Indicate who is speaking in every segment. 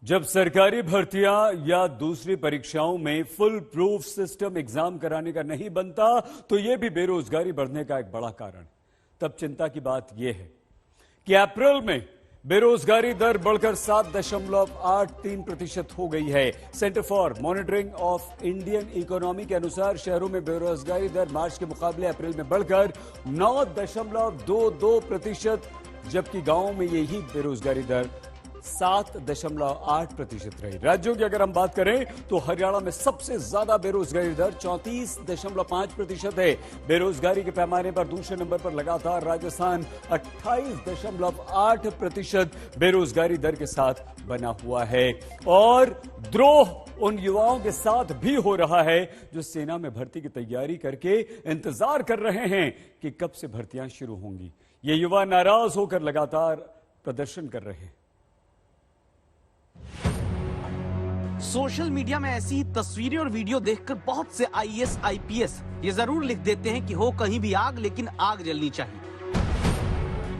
Speaker 1: जब सरकारी भर्तियां या दूसरी परीक्षाओं में फुल प्रूफ सिस्टम एग्जाम कराने का नहीं बनता तो यह भी बेरोजगारी बढ़ने का एक बड़ा कारण। तब चिंता की बात यह है कि अप्रैल में बेरोजगारी दर बढ़कर 7.83% हो गई है। Centre for monitoring of Indian economy के अनुसार शहरों में बेरोजगारी दर मार्च के मुकाबले अप्रैल में बढ़कर 9.22%, जबकि गांवों में यही बेरोजगारी दर 7.8% रही। राज्यों की अगर हम बात करें तो हरियाणा में सबसे ज्यादा बेरोजगारी दर 34.5% है। बेरोजगारी के पैमाने पर दूसरे नंबर पर लगातार राजस्थान 28.8% बेरोजगारी दर के साथ बना हुआ है। और द्रोह उन युवाओं के साथ भी हो रहा है जो सेना में भर्ती की तैयारी करके इंतजार कर रहे हैं कि कब से भर्तियां शुरू होंगी। ये युवा नाराज होकर लगातार प्रदर्शन कर रहे हैं।
Speaker 2: सोशल मीडिया में ऐसी ही तस्वीरें और वीडियो देखकर बहुत से आईएएस, आईपीएस ये जरूर लिख देते हैं कि हो कहीं भी आग, लेकिन आग जलनी चाहिए।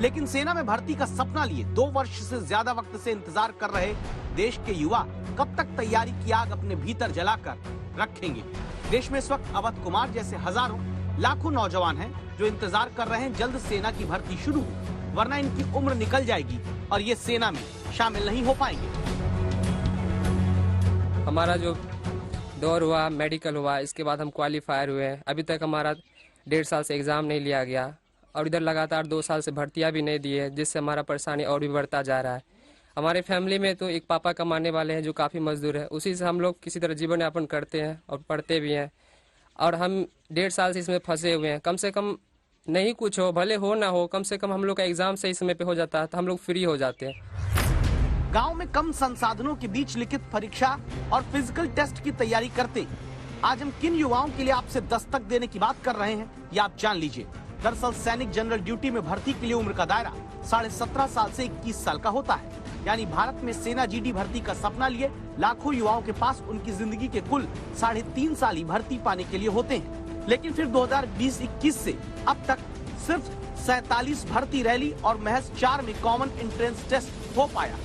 Speaker 2: लेकिन सेना में भर्ती का सपना लिए 2 वर्ष से ज्यादा वक्त से इंतजार कर रहे देश के युवा कब तक तैयारी की आग अपने भीतर जलाकर रखेंगे। देश में इस वक्त अवध कुमार जैसे हजारों लाखों नौजवान हैं जो इंतजार कर रहे हैं जल्द सेना की भर्ती शुरू हो, वरना इनकी उम्र निकल जाएगी और ये सेना में शामिल नहीं हो पाएंगे।
Speaker 3: हमारा जो दौर हुआ, मेडिकल हुआ, इसके बाद हम क्वालिफायर हुए हैं। अभी तक हमारा 1.5 साल से एग्ज़ाम नहीं लिया गया और इधर लगातार 2 साल से भर्तियां भी नहीं दी है, जिससे हमारा परेशानी और भी बढ़ता जा रहा है। हमारे फैमिली में तो एक पापा कमाने वाले हैं जो काफ़ी मजदूर है, उसी से हम लोग किसी तरह जीवन यापन करते हैं और पढ़ते भी हैं। और हम 1.5 साल से इसमें फंसे हुए हैं। कम से कम नहीं कुछ हो, भले हो ना हो, कम से कम हम लोग का एग्ज़ाम सही समय पर हो जाता है तो हम लोग फ्री हो जाते हैं।
Speaker 2: गांव में कम संसाधनों के बीच लिखित परीक्षा और फिजिकल टेस्ट की तैयारी करते आज हम किन युवाओं के लिए आपसे दस्तक देने की बात कर रहे हैं, ये आप जान लीजिए। दरअसल सैनिक जनरल ड्यूटी में भर्ती के लिए उम्र का दायरा 17.5 साल से 21 साल का होता है। यानी भारत में सेना जीडी भर्ती का सपना लिए लाखों युवाओं के पास उनकी जिंदगी के कुल 3.5 साल ही भर्ती पाने के लिए होते हैं। लेकिन फिर 2020-21 से अब तक सिर्फ 47 भर्ती रैली और महज 4 में कॉमन एंट्रेंस टेस्ट हो पाया।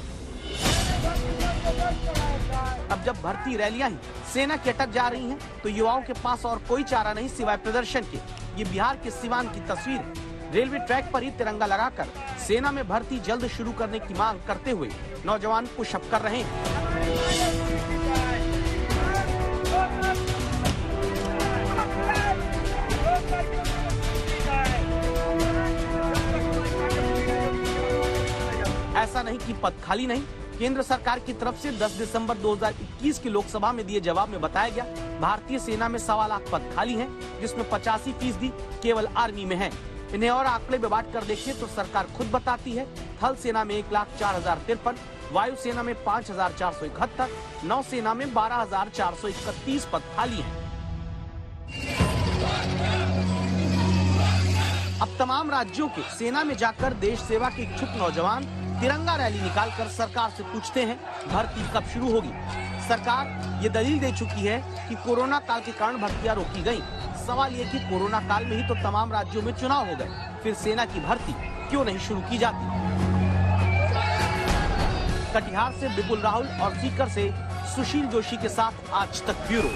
Speaker 2: अब जब भर्ती रैलियां ही सेना की अटक जा रही हैं, तो युवाओं के पास और कोई चारा नहीं सिवाय प्रदर्शन के। ये बिहार के सिवान की तस्वीर है। रेलवे ट्रैक पर ही तिरंगा लगाकर सेना में भर्ती जल्द शुरू करने की मांग करते हुए नौजवान पुशअप कर रहे हैं। ऐसा नहीं कि पद खाली नहीं, केंद्र सरकार की तरफ से 10 दिसंबर 2021 की लोकसभा में दिए जवाब में बताया गया भारतीय सेना में 1.25 लाख पद खाली हैं, जिसमें 85% केवल आर्मी में हैं। इन्हें और आंकड़े में बांट कर देखिए तो सरकार खुद बताती है थल सेना में 1,04,053, वायु सेना में 5,471, नौसेना में 12,431 पद खाली हैं। अब तमाम राज्यों के सेना में जाकर देश सेवा के इच्छुक नौजवान तिरंगा रैली निकालकर सरकार से पूछते हैं भर्ती कब शुरू होगी। सरकार ये दलील दे चुकी है कि कोरोना काल के कारण भर्तियां रोकी गयी। सवाल ये कि कोरोना काल में ही तो तमाम राज्यों में चुनाव हो गए, फिर सेना की भर्ती क्यों नहीं शुरू की जाती। कटिहार से विपुल राहुल और सीकर से सुशील जोशी के साथ आज तक ब्यूरो।